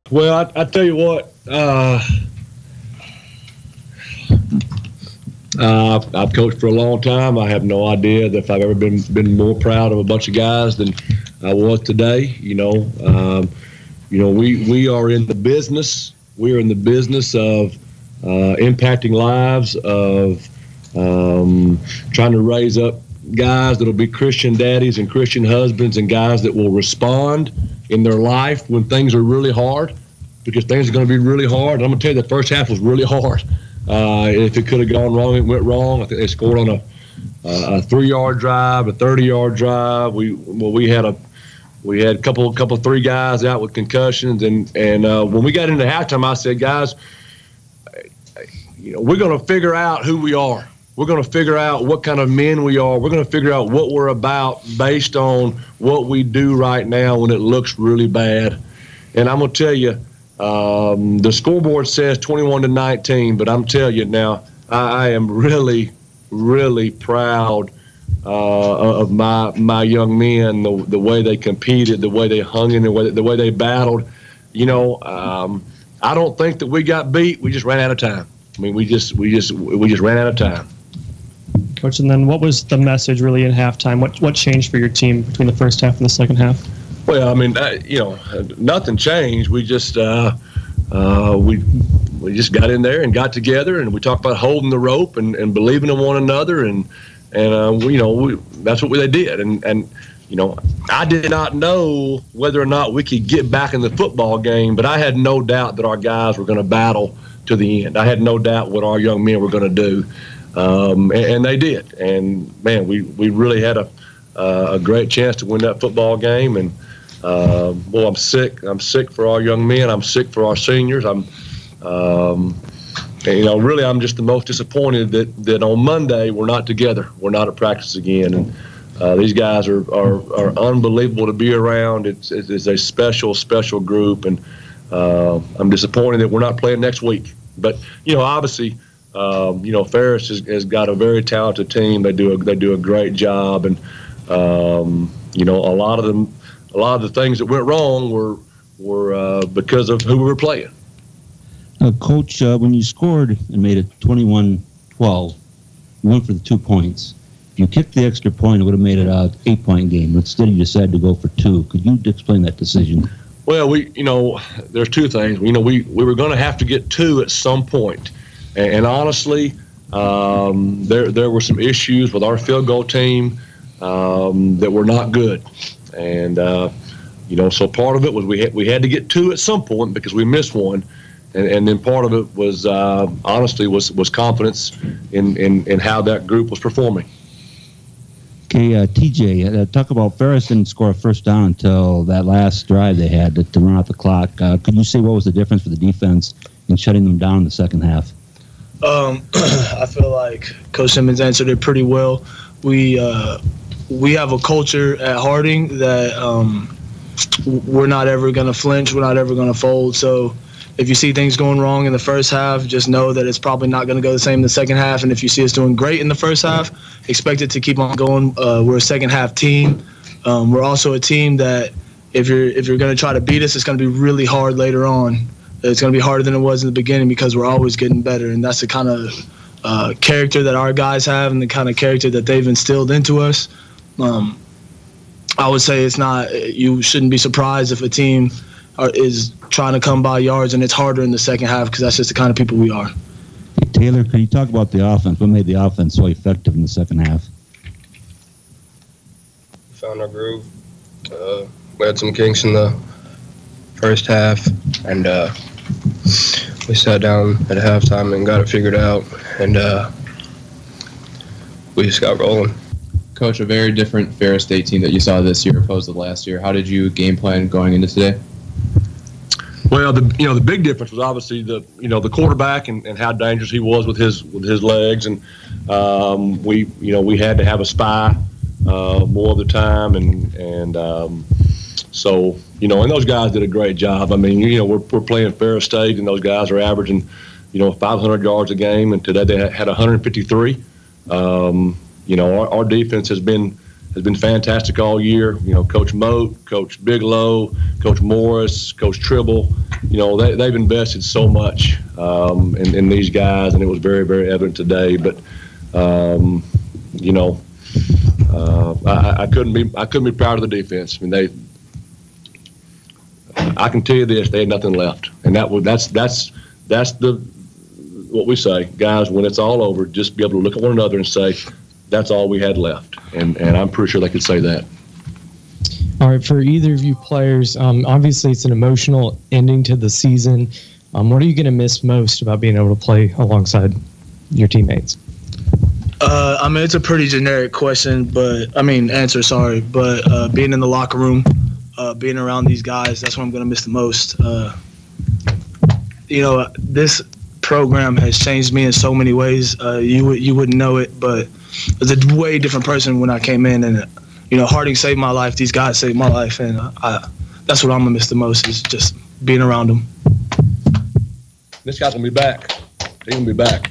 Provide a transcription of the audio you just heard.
Well, I tell you what, I've coached for a long time. I have no idea that if I've ever been more proud of a bunch of guys than I was today. We are in the business. We are in the business of impacting lives, of trying to raise up guys that'll be Christian daddies and Christian husbands, and guys that will respond in their life when things are really hard, because things are going to be really hard. And I'm going to tell you, the first half was really hard. If it could have gone wrong, it went wrong. I think they scored on a 3-yard drive, a 30-yard drive. We had a couple 3 guys out with concussions, and when we got into halftime, I said, guys, we're going to figure out who we are. We're going to figure out what kind of men we are. We're going to figure out what we're about based on what we do right now when it looks really bad. And I'm going to tell you, the scoreboard says 21-19, but I'm telling you now, I am really, really proud of my young men, the way they competed, the way they hung in, the way they battled. I don't think that we got beat. We just ran out of time. I mean, we just ran out of time. Coach, and then what was the message really in halftime? What changed for your team between the first half and the second half? Well, I mean, nothing changed. We just we just got in there and got together, and we talked about holding the rope and believing in one another, and that's what they did. And I did not know whether or not we could get back in the football game, but I had no doubt that our guys were going to battle to the end. I had no doubt what our young men were going to do, and they did. And man, we really had a great chance to win that football game. And I'm sick. I'm sick for our young men. I'm sick for our seniors. Really, I'm just the most disappointed that on Monday we're not together. We're not at practice again. And these guys are unbelievable to be around. It's a special group, and I'm disappointed that we're not playing next week. But obviously, Ferris has got a very talented team. They do a great job, and a lot of the things that went wrong were because of who we were playing. Coach, when you scored and made it 21-12, you went for the 2 points. If you kicked the extra point, it would have made it an 8-point game. Instead, you decided to go for 2. Could you explain that decision? Well, there's 2 things. We were going to have to get 2 at some point, and honestly, there were some issues with our field goal team that were not good. And so part of it was we had to get 2 at some point because we missed one, and then part of it was honestly was confidence in how that group was performing. Okay, TJ, talk about Ferris didn't score a first down until that last drive they had to run out the clock. Could you say what was the difference for the defense in shutting them down in the second half? I feel like Coach Simmons answered it pretty well. We have a culture at Harding that we're not ever going to flinch. We're not ever going to fold. So if you see things going wrong in the first half, just know that it's probably not going to go the same in the second half. And if you see us doing great in the first half, expect it to keep on going. We're a second half team. We're also a team that if you're going to try to beat us, it's going to be really hard later on. It's going to be harder than it was in the beginning because we're always getting better. And that's the kind of character that our guys have and the kind of character that they've instilled into us. I would say you shouldn't be surprised if a team is trying to come by yards and it's harder in the second half because that's just the kind of people we are. Hey, Taylor, can you talk about the offense? What made the offense so effective in the second half? We found our groove. We had some kinks in the first half, and we sat down at halftime and got it figured out, and we just got rolling. Coach, a very different Ferris State team that you saw this year opposed to last year. How did you game plan going into today? Well, the big difference was obviously the quarterback and how dangerous he was with his legs, and we had to have a spy more of the time, and so and those guys did a great job. I mean, we're playing Ferris State, and those guys are averaging 500 yards a game, and today they had 153. Our defense has been fantastic all year. Coach Moat, Coach Bigelow, Coach Morris, Coach Tribble. they've invested so much in these guys, and it was very, very evident today. But I couldn't be proud of the defense. I mean, I can tell you this: they had nothing left, and that's what we say, guys. When it's all over, just be able to look at one another and say, "That's all we had left," and I'm pretty sure they could say that. All right, for either of you players, obviously it's an emotional ending to the season. What are you going to miss most about being able to play alongside your teammates? It's a pretty generic question, but answer. Sorry, but being in the locker room, being around these guys, that's what I'm going to miss the most. This program has changed me in so many ways. You wouldn't know it, but I was a way different person when I came in, and Harding saved my life. These guys saved my life, and that's what I'm gonna miss the most is just being around them. This guy's gonna be back. He's gonna be back.